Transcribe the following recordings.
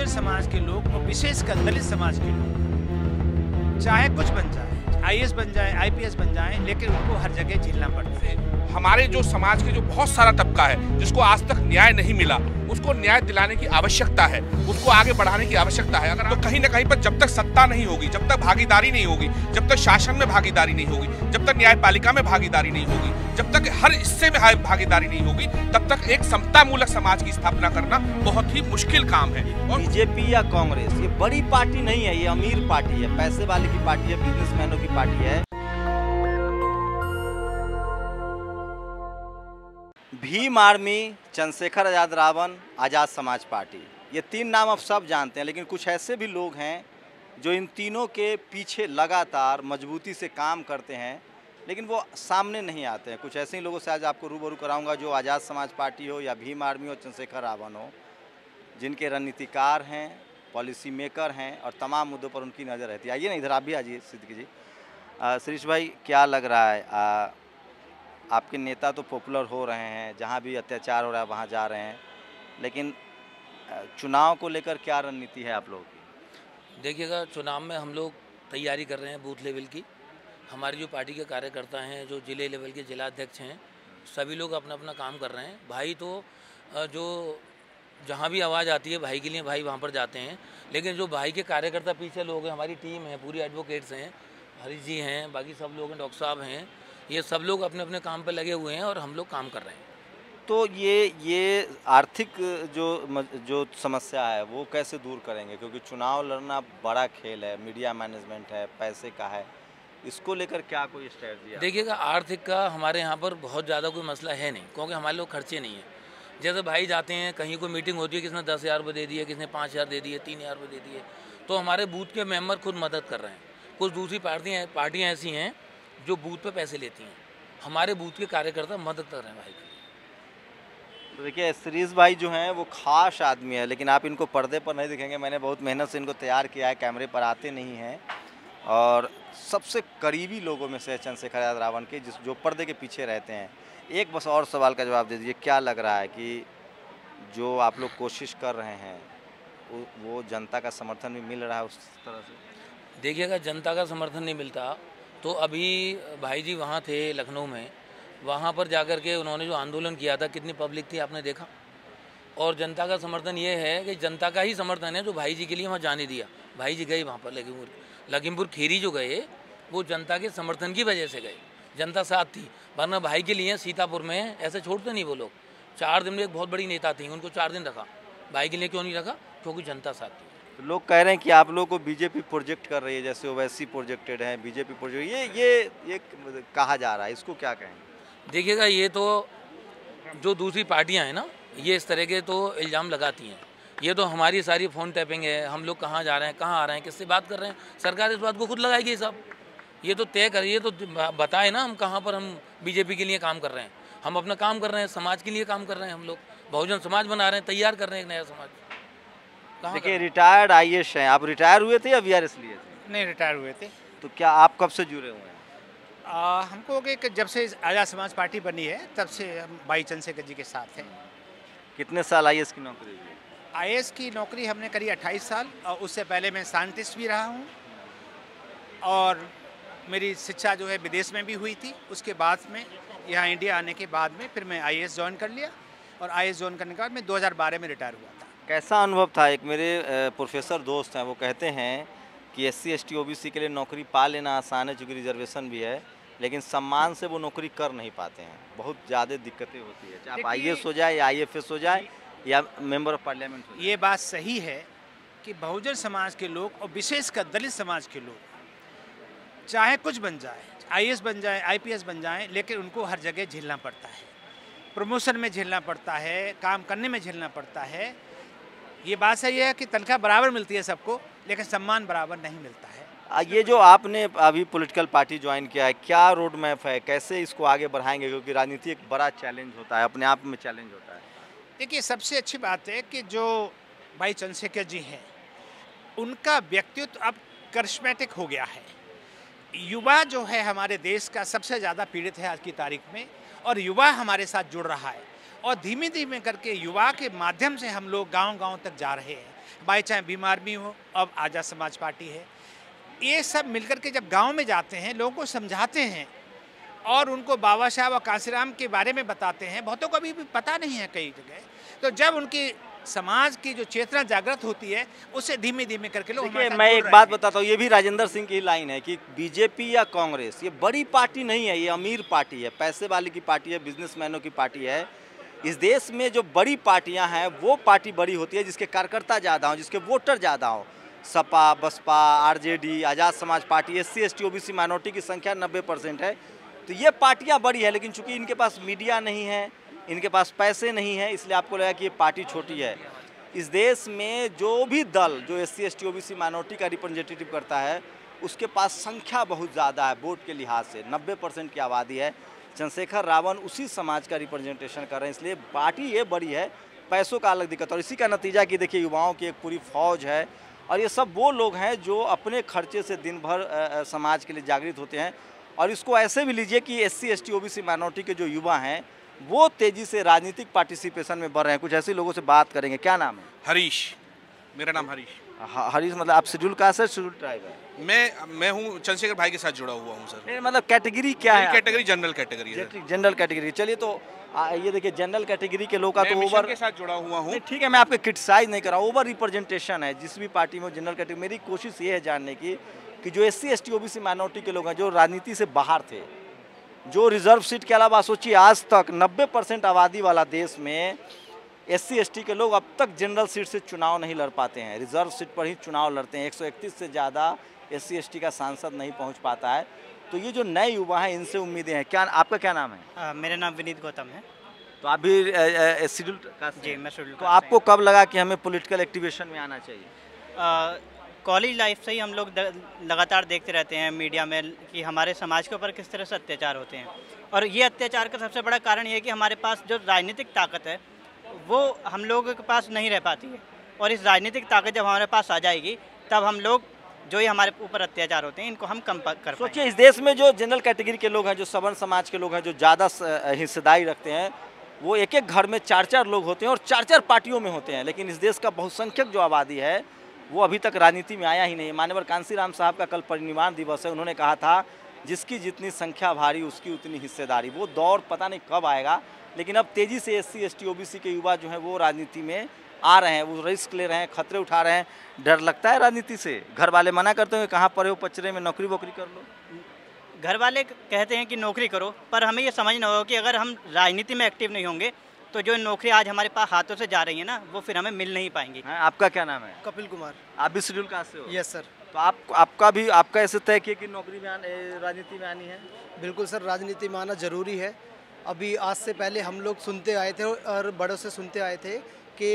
समाज के लोग और विशेषकर दलित समाज के लोग चाहे कुछ बन जाए, आईएएस बन जाए, आईपीएस बन जाए, लेकिन उनको हर जगह झेलना पड़ता है। हमारे जो समाज के जो बहुत सारा तबका है जिसको आज तक न्याय नहीं मिला, उसको न्याय दिलाने की आवश्यकता है, उसको आगे बढ़ाने की आवश्यकता है। अगर तो कहीं ना कहीं पर जब तक सत्ता नहीं होगी, जब तक भागीदारी नहीं होगी, जब तक शासन में भागीदारी नहीं होगी, जब तक न्यायपालिका में भागीदारी नहीं होगी, जब तक हर हिस्से में भागीदारी नहीं होगी, तब तक एक समतामूलक समाज की स्थापना करना बहुत ही मुश्किल काम है। और बीजेपी या कांग्रेस ये बड़ी पार्टी नहीं है, ये अमीर पार्टी है, पैसे वाले की पार्टी है, बिजनेसमैनों की पार्टी है। भीम आर्मी, चंद्रशेखर आजाद रावण, आज़ाद समाज पार्टी, ये तीन नाम अब सब जानते हैं। लेकिन कुछ ऐसे भी लोग हैं जो इन तीनों के पीछे लगातार मजबूती से काम करते हैं, लेकिन वो सामने नहीं आते हैं। कुछ ऐसे ही लोगों से आज आपको रूबरू कराऊंगा जो आज़ाद समाज पार्टी हो या भीम आर्मी हो, चंद्रशेखर रावण हो, जिनके रणनीतिकार हैं, पॉलिसी मेकर हैं और तमाम मुद्दों पर उनकी नज़र रहती है। आइए ना, इधर आप भी आइए सिद्दीकी जी। शिरीष भाई, क्या लग रहा है, आपके नेता तो पॉपुलर हो रहे हैं, जहाँ भी अत्याचार हो रहा है वहाँ जा रहे हैं, लेकिन चुनाव को लेकर क्या रणनीति है आप लोगों की? देखिएगा, चुनाव में हम लोग तैयारी कर रहे हैं बूथ लेवल की। हमारी जो पार्टी के कार्यकर्ता हैं, जो जिले लेवल के जिला अध्यक्ष हैं, सभी लोग अपना अपना काम कर रहे हैं। भाई तो जो जहाँ भी आवाज़ आती है भाई के लिए, भाई वहाँ पर जाते हैं। लेकिन जो भाई के कार्यकर्ता पीछे लोग हैं, हमारी टीम है, पूरी एडवोकेट्स हैं, हरीश जी हैं, बाकी सब लोग हैं, डॉक्टर साहब हैं, ये सब लोग अपने अपने काम पर लगे हुए हैं और हम लोग काम कर रहे हैं। तो ये आर्थिक जो समस्या है वो कैसे दूर करेंगे? क्योंकि चुनाव लड़ना बड़ा खेल है, मीडिया मैनेजमेंट है, पैसे का है, इसको लेकर क्या कोई स्ट्रेटजी है? देखिएगा, आर्थिक का हमारे यहाँ पर बहुत ज़्यादा कोई मसला है नहीं, क्योंकि हमारे लोग खर्चे नहीं हैं। जैसे भाई जाते हैं, कहीं कोई मीटिंग होती है, किसने 10,000 रुपये दे दिए, किसने 5,000 दे दिए, 3,000 रुपये दे दिए, तो हमारे बूथ के मेंबर खुद मदद कर रहे हैं। कुछ दूसरी पार्टियाँ ऐसी हैं जो बूथ पे पैसे लेती हैं, हमारे बूथ के कार्यकर्ता मदद कर रहे हैं भाई के लिए। तो देखिए, शिरीष भाई जो हैं वो खास आदमी है, लेकिन आप इनको पर्दे पर नहीं दिखेंगे। मैंने बहुत मेहनत से इनको तैयार किया है, कैमरे पर आते नहीं हैं, और सबसे करीबी लोगों में से चंद्रशेखर आजाद रावण के, जो पर्दे के पीछे रहते हैं। एक बस और सवाल का जवाब दे दीजिए, क्या लग रहा है कि जो आप लोग कोशिश कर रहे हैं वो जनता का समर्थन भी मिल रहा है उस तरह से? देखिएगा, जनता का समर्थन नहीं मिलता तो अभी भाई जी वहाँ थे लखनऊ में, वहाँ पर जाकर के उन्होंने जो आंदोलन किया था, कितनी पब्लिक थी आपने देखा। और जनता का समर्थन ये है कि जनता का ही समर्थन है जो भाई जी के लिए वहाँ जाने दिया। भाई जी गए वहाँ पर लखीमपुर खीरी जो गए, वो जनता के समर्थन की वजह से गए, जनता साथ थी। वरना भाई के लिए सीतापुर में ऐसे छोड़ते नहीं वो लोग। 4 दिन में एक बहुत बड़ी नेता थी, उनको 4 दिन रखा। भाई के लिए क्यों नहीं रखा? क्योंकि जनता साथ थी। तो लोग कह रहे हैं कि आप लोगों को बीजेपी प्रोजेक्ट कर रही है, जैसे ओवैसी प्रोजेक्टेड है, बीजेपी प्रोजेक्ट, ये कहा जा रहा है, इसको क्या कहेंगे? देखिएगा, ये तो जो दूसरी पार्टियां हैं ना, ये इस तरह के तो इल्ज़ाम लगाती हैं। ये तो हमारी सारी फ़ोन टैपिंग है, हम लोग कहाँ जा रहे हैं, कहाँ आ रहे हैं, किससे बात कर रहे हैं, सरकार इस बात को खुद लगाएगी साहब। ये तो तय करिए, तो बताए ना हम कहाँ पर हम बीजेपी के लिए काम कर रहे हैं। हम अपना काम कर रहे हैं, समाज के लिए काम कर रहे हैं, हम लोग बहुजन समाज बना रहे हैं, तैयार कर रहे हैं एक नया समाज। देखिए, रिटायर्ड आईएएस हैं आप, रिटायर हुए थे या वीआरएस लिए थे? नहीं, रिटायर हुए थे। तो क्या आप कब से जुड़े हुए हैं? हमको हो गया कि जब से आज़ाद समाज पार्टी बनी है तब से हम भाई चंद्रशेखर जी के साथ हैं। कितने साल आईएएस की नौकरी हुई? आईएएस की नौकरी हमने करी 28 साल, और उससे पहले मैं साइंटिस्ट भी रहा हूँ, और मेरी शिक्षा जो है विदेश में भी हुई थी। उसके बाद में यहाँ इंडिया आने के बाद में फिर मैं आईएएस ज्वाइन कर लिया, और आईएएस ज्वाइन करने के बाद मैं 2012 में रिटायर हुआ था। कैसा अनुभव था? एक मेरे प्रोफेसर दोस्त हैं, वो कहते हैं कि एससी एसटी ओबीसी के लिए नौकरी पा लेना आसान है, चूँकि रिजर्वेशन भी है, लेकिन सम्मान से वो नौकरी कर नहीं पाते हैं, बहुत ज़्यादा दिक्कतें होती है, चाहे आप आईएएस हो जाए या आईएफएस हो जाए या मेंबर ऑफ पार्लियामेंट हो जाए। ये बात सही है कि बहुजन समाज के लोग और विशेषकर दलित समाज के लोग चाहे कुछ बन जाए, आईएएस बन जाए, आईपीएस बन जाए, लेकिन उनको हर जगह झेलना पड़ता है, प्रमोशन में झेलना पड़ता है, काम करने में झेलना पड़ता है। ये बात सही है कि तनख्वाह बराबर मिलती है सबको, लेकिन सम्मान बराबर नहीं मिलता है। ये जो आपने अभी पॉलिटिकल पार्टी ज्वाइन किया है, क्या रोड मैप है, कैसे इसको आगे बढ़ाएंगे? क्योंकि राजनीति एक बड़ा चैलेंज होता है, अपने आप में चैलेंज होता है। देखिए, सबसे अच्छी बात है कि जो भाई चंद्रशेखर जी हैं, उनका व्यक्तित्व अब करिश्मेटिक हो गया है। युवा जो है हमारे देश का सबसे ज़्यादा पीड़ित है आज की तारीख में, और युवा हमारे साथ जुड़ रहा है, और धीमे धीमे करके युवा के माध्यम से हम लोग गांव-गांव तक जा रहे हैं। भाई चाहे भीम आर्मी हो, अब आज़ाद समाज पार्टी है, ये सब मिलकर के जब गांव में जाते हैं, लोगों को समझाते हैं और उनको बाबा साहब और कांशीराम के बारे में बताते हैं। बहुतों को अभी भी पता नहीं है कई जगह, तो जब उनकी समाज की जो चेतना जागृत होती है, उससे धीमे धीमे करके लोग देखिए, मैं एक बात बताता हूँ, ये भी राजेंद्र सिंह की लाइन है कि बीजेपी या कांग्रेस ये बड़ी पार्टी नहीं है, ये अमीर पार्टी है, पैसे वाले की पार्टी है, बिजनेसमैनों की पार्टी है। इस देश में जो बड़ी पार्टियां हैं वो पार्टी बड़ी होती है जिसके कार्यकर्ता ज़्यादा हों, जिसके वोटर ज़्यादा हों। सपा, बसपा, आरजेडी, आज़ाद समाज party, SC ST OBC minority की संख्या 90% है, तो ये पार्टियां बड़ी है। लेकिन चूंकि इनके पास मीडिया नहीं है, इनके पास पैसे नहीं है, इसलिए आपको लगा कि ये पार्टी छोटी है। इस देश में जो भी दल जो SC ST OBC माइनॉरिटी का रिप्रेजेंटेटिव करता है, उसके पास संख्या बहुत ज़्यादा है वोट के लिहाज से, 90% की आबादी है। चंद्रशेखर रावण उसी समाज का रिप्रेजेंटेशन कर रहे हैं, इसलिए पार्टी ये बड़ी है, पैसों का अलग दिक्कत। और इसी का नतीजा कि देखिए युवाओं की एक पूरी फौज है और ये सब वो लोग हैं जो अपने खर्चे से दिन भर समाज के लिए जागृत होते हैं। और इसको ऐसे भी लीजिए कि SC ST OBC माइनॉरिटी के जो युवा हैं वो तेज़ी से राजनीतिक पार्टिसिपेशन में बढ़ रहे हैं। कुछ ऐसे लोगों से बात करेंगे। क्या नाम है? हरीश, मेरा नाम हरीश। हरीश, मतलब आप शेड्यूल कास्ट है, शेड्यूल ट्राइब है? मैं हूँ चंद्रशेखर भाई के साथ जुड़ा हुआ हूँ सर। नहीं, मतलब कैटेगरी क्या है? कैटेगरी जनरल कैटेगरी है। General category. चलिए, तो ये देखिए जनरल कैटेगरी के लोग का तो मिशन ओवर के साथ जुड़ा हुआ हूँ। ठीक है, मैं आपको क्रिटिसाइज नहीं कर रहा हूँ, ओवर रिप्रेजेंटेशन है जिस भी पार्टी में जनरल कैटेगरी। मेरी कोशिश ये है जानने की कि जो SC ST OBC माइनॉरिटी के लोग हैं जो राजनीति से बाहर थे, जो रिजर्व सीट के अलावा, सोचिए आज तक 90% आबादी वाला देश में SC ST के लोग अब तक जनरल सीट से चुनाव नहीं लड़ पाते हैं, रिजर्व सीट पर ही चुनाव लड़ते हैं। 131 से ज़्यादा SC ST का सांसद नहीं पहुंच पाता है। तो ये जो नए युवा हैं इनसे उम्मीदें हैं। क्या आपका क्या नाम है? मेरा नाम विनीत गौतम है। तो आप भी शेड्यूल कास्ट? जी, मैं शेड्यूल। तो आपको कब लगा कि हमें पॉलिटिकल एक्टिवेशन में आना चाहिए? कॉलेज लाइफ से ही हम लोग लगातार देखते रहते हैं मीडिया में कि हमारे समाज के ऊपर किस तरह से अत्याचार होते हैं, और ये अत्याचार का सबसे बड़ा कारण ये है कि हमारे पास जो राजनीतिक ताकत है वो हम लोगों के पास नहीं रह पाती है। और इस राजनीतिक ताकत जब हमारे पास आ जाएगी तब हम लोग जो ये हमारे ऊपर अत्याचार होते हैं इनको हम कम कर पाएंगे। सोचिए, इस देश में जो जनरल कैटेगरी के लोग हैं, जो सवर्ण समाज के लोग हैं, जो ज़्यादा हिस्सेदारी रखते हैं, वो एक एक घर में 4-4 लोग होते हैं और 4-4 पार्टियों में होते हैं। लेकिन इस देश का बहुसंख्यक जो आबादी है वो अभी तक राजनीति में आया ही नहीं। माननीय कांशीराम साहब का कल परिनिर्वाण दिवस है, उन्होंने कहा था जिसकी जितनी संख्या भारी उसकी उतनी हिस्सेदारी। वो दौर पता नहीं कब आएगा, लेकिन अब तेज़ी से SC ST OBC के युवा जो हैं वो राजनीति में आ रहे हैं, वो रिस्क ले रहे हैं, खतरे उठा रहे हैं। डर लगता है राजनीति से? घर वाले मना करते हैं कहाँ पढ़े हो, पचरे में नौकरी वोकरी कर लो? घर वाले कहते हैं कि नौकरी करो, पर हमें ये समझना होगा कि अगर हम राजनीति में एक्टिव नहीं होंगे तो जो नौकरी आज हमारे पास हाथों से जा रही है ना, वो फिर हमें मिल नहीं पाएंगी। आपका क्या नाम है? कपिल कुमार। आप भी शेड्यूल कास्ट से हो? Yes sir. तो आपका ऐसे तय किया कि नौकरी में राजनीति में आनी है? बिल्कुल सर, राजनीति में आना जरूरी है। अभी आज से पहले हम लोग सुनते आए थे और बड़ों से सुनते आए थे कि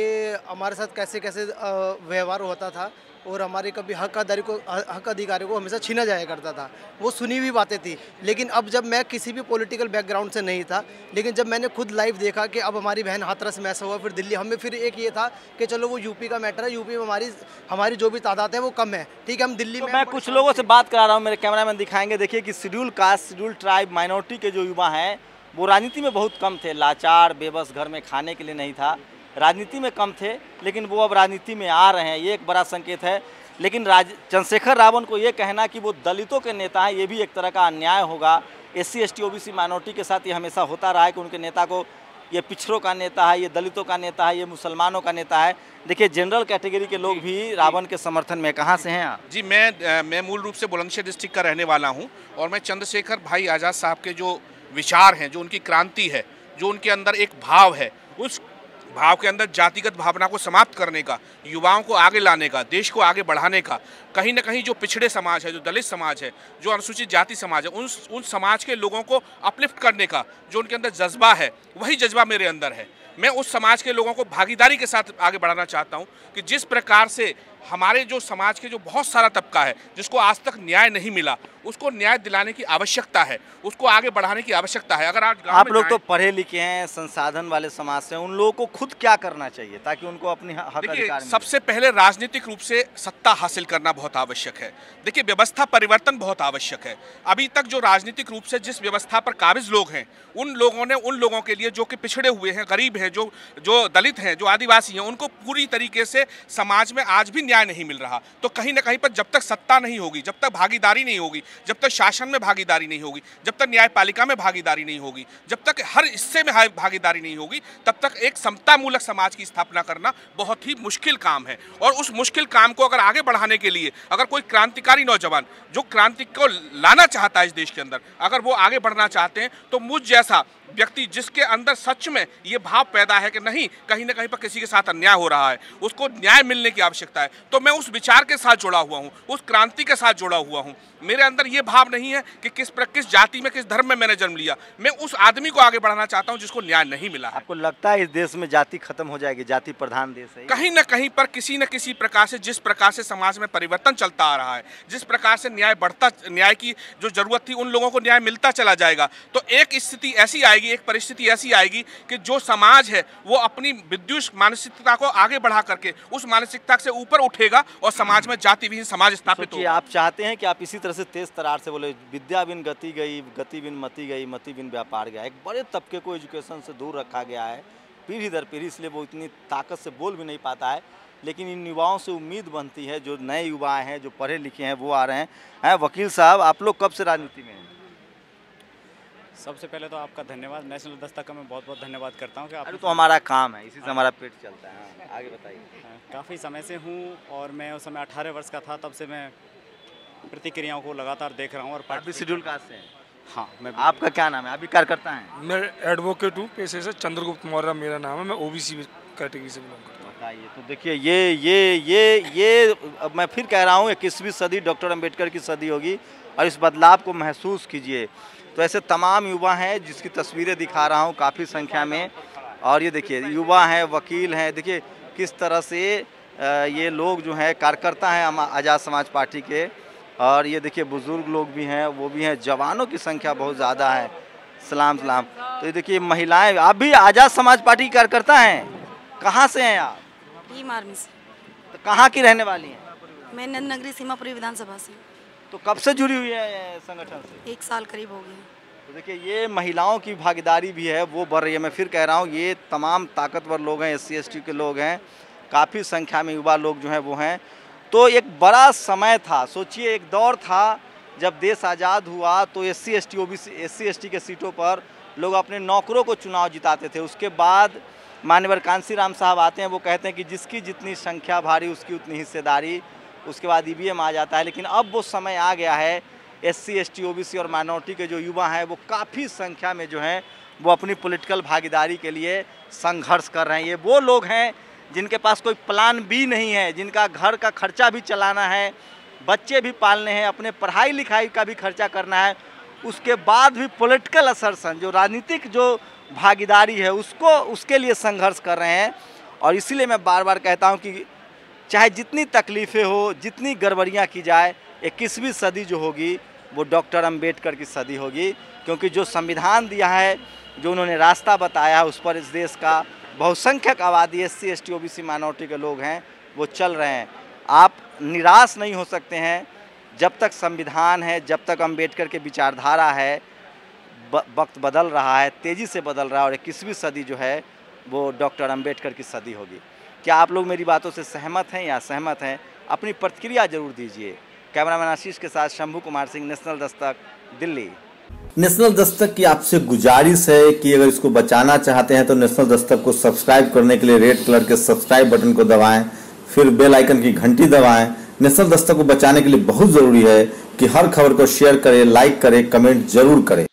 हमारे साथ कैसे कैसे व्यवहार होता था और हमारे कभी हक अधिकारियों को हमेशा छीना जाया करता था। वो सुनी हुई बातें थी। लेकिन अब जब मैं किसी भी पॉलिटिकल बैकग्राउंड से नहीं था, लेकिन जब मैंने खुद लाइव देखा कि अब हमारी बहन हाथरस में ऐसा हुआ, फिर दिल्ली हमें फिर एक ये था कि चलो वो यूपी का मैटर है, यूपी में हमारी जो भी तादाद है वो कम है, ठीक है, हम दिल्ली तो में। मैं कुछ लोगों से बात करा रहा हूँ, मेरे कैमरामैन दिखाएंगे। देखिए कि schedule caste, schedule tribe, minority के जो युवा हैं वो राजनीति में बहुत कम थे, लाचार बेबस, घर में खाने के लिए नहीं था, राजनीति में कम थे, लेकिन वो अब राजनीति में आ रहे हैं, ये एक बड़ा संकेत है। लेकिन चंद्रशेखर रावण को ये कहना कि वो दलितों के नेता हैं, ये भी एक तरह का अन्याय होगा। SC ST OBC माइनॉरिटी के साथ ये हमेशा होता रहा है कि उनके नेता को ये पिछड़ों का नेता है, ये दलितों का नेता है, ये मुसलमानों का नेता है। देखिए जनरल कैटेगरी के लोग भी रावण के समर्थन में। कहाँ से हैं आप? जी, मैं मूल रूप से बुलंदशहर डिस्ट्रिक्ट का रहने वाला हूँ और मैं चंद्रशेखर भाई आज़ाद साहब के जो विचार हैं, जो उनकी क्रांति है, जो उनके अंदर एक भाव है, उस भाव के अंदर जातिगत भावना को समाप्त करने का, युवाओं को आगे लाने का, देश को आगे बढ़ाने का, कहीं ना कहीं जो पिछड़े समाज है, जो दलित समाज है, जो अनुसूचित जाति समाज है, उन समाज के लोगों को अपलिफ्ट करने का जो उनके अंदर जज्बा है, वही जज्बा मेरे अंदर है। मैं उस समाज के लोगों को भागीदारी के साथ आगे बढ़ाना चाहता हूं कि जिस प्रकार से हमारे जो समाज के जो बहुत सारा तबका है जिसको आज तक न्याय नहीं मिला, उसको न्याय दिलाने की आवश्यकता है, उसको आगे बढ़ाने की आवश्यकता है। अगर आज आप लोग तो पढ़े लिखे हैं, संसाधन वाले समाज से, उन लोगों को खुद क्या करना चाहिए ताकि उनको अपनी हक अधिकार मिले? सबसे पहले राजनीतिक रूप से सत्ता हासिल करना बहुत आवश्यक है। देखिए, व्यवस्था परिवर्तन बहुत आवश्यक है। अभी तक जो राजनीतिक रूप से जिस व्यवस्था पर काबिज लोग हैं, उन लोगों ने उन लोगों के लिए जो कि पिछड़े हुए हैं, गरीब हैं, जो दलित हैं, जो आदिवासी हैं, उनको पूरी तरीके से समाज में आज भी न्याय नहीं मिल रहा। तो कहीं ना कहीं पर जब तक सत्ता नहीं होगी, जब तक भागीदारी नहीं होगी, जब तक शासन में भागीदारी नहीं होगी, जब तक न्यायपालिका में भागीदारी नहीं होगी, जब तक हर हिस्से में भागीदारी नहीं होगी, तब तक एक समतामूलक समाज की स्थापना करना बहुत ही मुश्किल काम है। और उस मुश्किल काम को अगर आगे बढ़ाने के लिए अगर कोई क्रांतिकारी नौजवान जो क्रांति को लाना चाहता है इस देश के अंदर, अगर वो आगे बढ़ना चाहते हैं, तो मुझ जैसा व्यक्ति जिसके अंदर सच में ये भाव पैदा है कि नहीं, कहीं ना कहीं पर किसी के साथ अन्याय हो रहा है, उसको न्याय मिलने की आवश्यकता है, तो मैं उस विचार के साथ जुड़ा हुआ हूँ, उस क्रांति के साथ जुड़ा हुआ हूँ। मेरे अंदर ये भाव नहीं है कि किस जाति में, किस धर्म में मैंने जन्म लिया। मैं उस आदमी को आगे बढ़ाना चाहता हूँ जिसको न्याय नहीं मिला है। आपको लगता है इस देश में जाति खत्म हो जाएगी, जाति प्रधान देश है? कहीं ना कहीं पर किसी न किसी प्रकार से, जिस प्रकार से समाज में परिवर्तन चलता आ रहा है, जिस प्रकार से न्याय की जो जरूरत थी, उन लोगों को न्याय मिलता चला जाएगा, तो एक स्थिति ऐसी आएगी, एक परिस्थिति ऐसी आएगी कि जो समाज है वो अपनी विद्युत मानसिकता को आगे बढ़ा करके उस मानसिकता से ऊपर उठेगा और समाज में जाति विहीन समाज स्थापित होगा। आप चाहते हैं कि आप इसी तरह से तेज तरार से बोले, विद्या बिन गति गई, गति बिन मति गई, मति बिन व्यापार गया। एक बड़े तबके को एजुकेशन से दूर रखा गया है पीढ़ी दर पीढ़ी, इसलिए वो इतनी ताकत से बोल भी नहीं पाता है। लेकिन इन युवाओं से उम्मीद बनती है, जो नए युवा हैं, जो पढ़े लिखे हैं, वो आ रहे हैं। वकील साहब, आप लोग कब से राजनीति में हैं? सबसे पहले तो आपका धन्यवाद, नेशनल दस्तक का मैं बहुत बहुत धन्यवाद करता हूँ कि आप तो हमारा काम है, इसी से हमारा पेट चलता है। आगे बताइए। काफ़ी समय से हूँ और मैं उस समय 18 वर्ष का था, तब से मैं प्रतिक्रियाओं को लगातार देख रहा हूँ। और पार्टी शेड्यूल कास्ट से? हाँ। मैं आपका क्या नाम है? अभी कार्यकर्ता हैं? मैं एडवोकेट हूँ पेशे से, चंद्रगुप्त मौर्य मेरा नाम है। मैं ओबीसी कैटेगरी से बिलोंग करता हूँ। बताइए। तो देखिए, ये अब मैं फिर कह रहा हूँ, 21वीं सदी डॉक्टर अंबेडकर की सदी होगी और इस बदलाव को महसूस कीजिए। तो ऐसे तमाम युवा हैं जिसकी तस्वीरें दिखा रहा हूँ काफ़ी संख्या में, और ये देखिए युवा हैं, वकील हैं। देखिए किस तरह से ये लोग जो हैं कार्यकर्ता हैं आज़ाद समाज पार्टी के, और ये देखिए बुज़ुर्ग लोग भी हैं, वो भी हैं, जवानों की संख्या बहुत ज़्यादा है। सलाम सलाम। तो ये देखिए महिलाएं, आप भी आज़ाद समाज पार्टी की कार्यकर्ता हैं? कहाँ से हैं आप? आर्मी से। तो कहाँ की रहने वाली हैं? मैं नंदनगरी सीमापुरी विधानसभा से। तो कब से जुड़ी हुई है संगठन से? 1 साल करीब हो गया। तो देखिए ये महिलाओं की भागीदारी भी है, वो बढ़ रही है। मैं फिर कह रहा हूँ, ये तमाम ताकतवर लोग हैं, SC ST के लोग हैं, काफ़ी संख्या में युवा लोग जो हैं वो हैं। तो एक बड़ा समय था, सोचिए एक दौर था जब देश आज़ाद हुआ तो SC ST OBC SC ST के सीटों पर लोग अपने नौकरों को चुनाव जिताते थे। उसके बाद माननीय कांसी राम साहब आते हैं, वो कहते हैं कि जिसकी जितनी संख्या भारी उसकी उतनी हिस्सेदारी। उसके बाद EVM आ जाता है। लेकिन अब वो समय आ गया है, SC ST OBC और माइनॉरिटी के जो युवा हैं वो काफ़ी संख्या में जो हैं वो अपनी पॉलिटिकल भागीदारी के लिए संघर्ष कर रहे हैं। ये वो लोग हैं जिनके पास कोई प्लान B नहीं है, जिनका घर का खर्चा भी चलाना है, बच्चे भी पालने हैं, अपने पढ़ाई लिखाई का भी खर्चा करना है, उसके बाद भी पॉलिटिकल असर्शन, जो राजनीतिक जो भागीदारी है उसके लिए संघर्ष कर रहे हैं। और इसीलिए मैं बार बार कहता हूँ कि चाहे जितनी तकलीफ़ें हो, जितनी गड़बड़ियाँ की जाए, 21वीं सदी जो होगी वो डॉक्टर अंबेडकर की सदी होगी। क्योंकि जो संविधान दिया है, जो उन्होंने रास्ता बताया है, उस पर इस देश का बहुसंख्यक आबादी SC ST OBC माइनॉरिटी के लोग हैं वो चल रहे हैं। आप निराश नहीं हो सकते हैं। जब तक संविधान है, जब तक अंबेडकर के विचारधारा है, वक्त बदल रहा है, तेज़ी से बदल रहा है, और 21वीं सदी जो है वो डॉक्टर अंबेडकर की सदी होगी। क्या आप लोग मेरी बातों से सहमत हैं या असहमत हैं? अपनी प्रतिक्रिया जरूर दीजिए। कैमरामैन आशीष के साथ शंभू कुमार सिंह, नेशनल दस्तक, दिल्ली। नेशनल दस्तक की आपसे गुजारिश है कि अगर इसको बचाना चाहते हैं तो नेशनल दस्तक को सब्सक्राइब करने के लिए रेड कलर के सब्सक्राइब बटन को दबाएं, फिर बेल आइकन की घंटी दबाएं। नेशनल दस्तक को बचाने के लिए बहुत जरूरी है कि हर खबर को शेयर करें, लाइक करें, कमेंट जरूर करें।